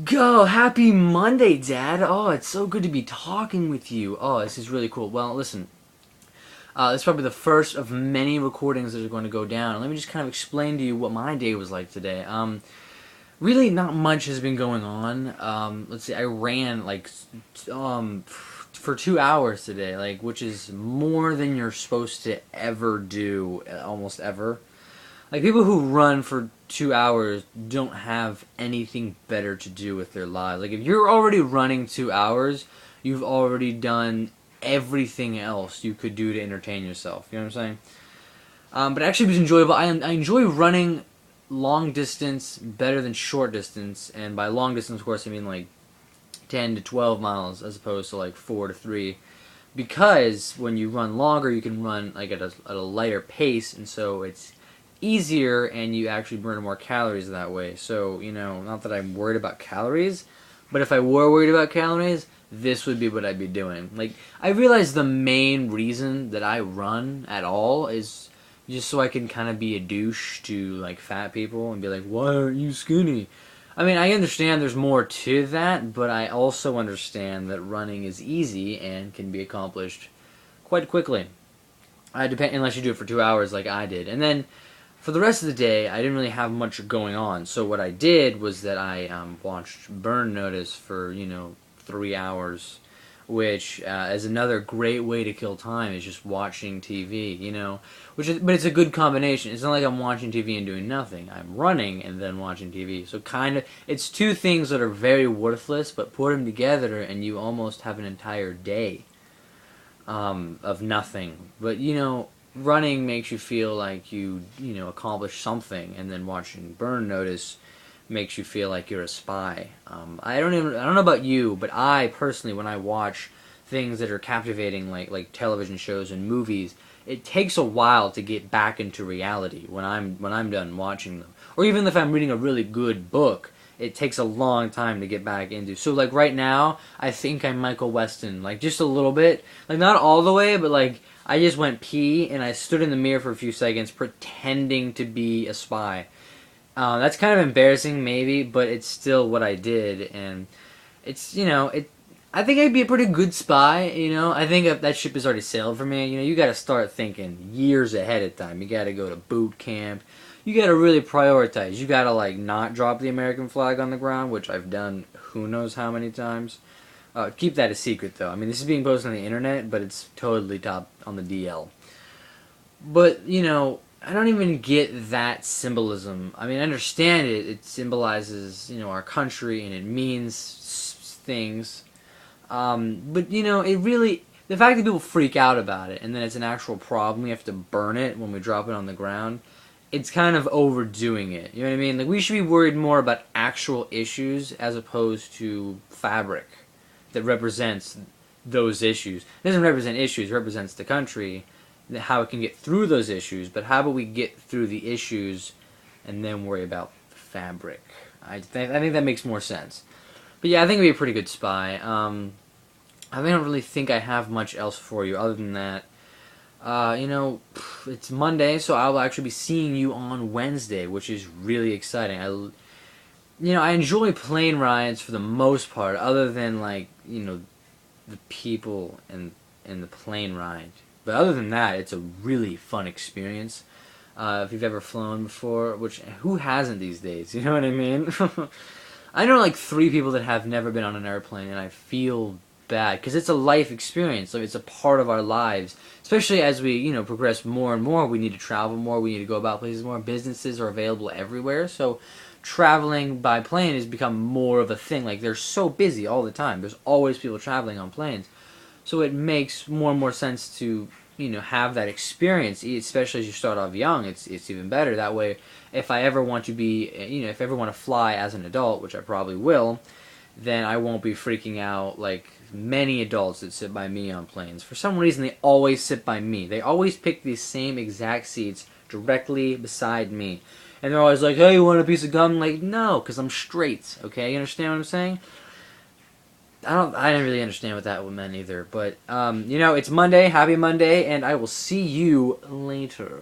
Go! Happy Monday, Dad! Oh, it's so good to be talking with you. Oh, this is really cool. Well, listen, this is probably the first of many recordings that are going to go down. Let me just kind of explain to you what my day was like today. Really, not much has been going on. Let's see, I ran for 2 hours today, like which is more than you're supposed to ever do, almost ever. Like people who run for 2 hours don't have anything better to do with their lives. Like if you're already running 2 hours, you've already done everything else you could do to entertain yourself. You know what I'm saying? But actually, it was enjoyable. I enjoy running long distance better than short distance, and by long distance, of course, I mean like 10 to 12 miles as opposed to like 4 to 3. Because when you run longer, you can run like at a lighter pace, and so it's easier and you actually burn more calories that way. So, not that I'm worried about calories, but if I were worried about calories, this would be what I'd be doing. Like, I realize the main reason that I run at all is just so I can kind of be a douche to like fat people and be like, "Why aren't you skinny?" I mean, I understand there's more to that, but I also understand that running is easy and can be accomplished quite quickly. I depend unless you do it for 2 hours like I did, and then for the rest of the day, I didn't really have much going on. So what I did was that I watched Burn Notice for 3 hours, which is another great way to kill time. Is just watching TV. But it's a good combination. It's not like I'm watching TV and doing nothing. I'm running and then watching TV. So kind of, it's two things that are very worthless, but put them together and you almost have an entire day of nothing. But running makes you feel like you accomplished something, and then watching Burn Notice makes you feel like you're a spy. I don't know about you, but I personally, when I watch things that are captivating, like television shows and movies, it takes a while to get back into reality when I'm done watching them. Or even if I'm reading a really good book, it takes a long time to get back into. So like right now, I think I'm Michael Weston, like just a little bit, like not all the way, but like I just went pee and I stood in the mirror for a few seconds pretending to be a spy. That's kind of embarrassing, maybe, but it's still what I did, and it's it. I think I'd be a pretty good spy. I think if that ship has already sailed for me. You got to start thinking years ahead of time. You got to go to boot camp. You got to really prioritize. You got to like not drop the American flag on the ground, which I've done who knows how many times. Keep that a secret, though. I mean, this is being posted on the internet, but it's totally top on the DL. But I don't even get that symbolism. I mean, I understand it. It symbolizes, our country and it means things. But it really, the fact that people freak out about it and then it's an actual problem, we have to burn it when we drop it on the ground. It's kind of overdoing it. You know what I mean? Like we should be worried more about actual issues as opposed to fabric that represents those issues. It doesn't represent issues. It represents the country, how it can get through those issues. But how about we get through the issues and then worry about the fabric? I think that makes more sense. But yeah, I think it'd be a pretty good spy. I don't really think I have much else for you other than that. It's Monday, so I will actually be seeing you on Wednesday, which is really exciting. I enjoy plane rides for the most part, other than like the people and the plane ride. But other than that, it's a really fun experience. If you've ever flown before, which who hasn't these days? You know what I mean? I know like 3 people that have never been on an airplane, and I feel bad because it's a life experience. So it's a part of our lives, especially as we progress more and more. We need to travel more. We need to go about places more. Businesses are available everywhere, so traveling by plane has become more of a thing. Like they're so busy all the time. There's always people traveling on planes, so it makes more and more sense to have that experience. Especially as you start off young, it's even better that way. If I ever want to be if I ever want to fly as an adult, which I probably will, then I won't be freaking out like many adults that sit by me on planes. For some reason, they always sit by me. They always pick these same exact seats directly beside me. And they're always like, "Hey, you want a piece of gum?" Like, no, because I'm straight. Okay, you understand what I'm saying? I didn't really understand what that meant either. But it's Monday. Happy Monday, and I will see you later.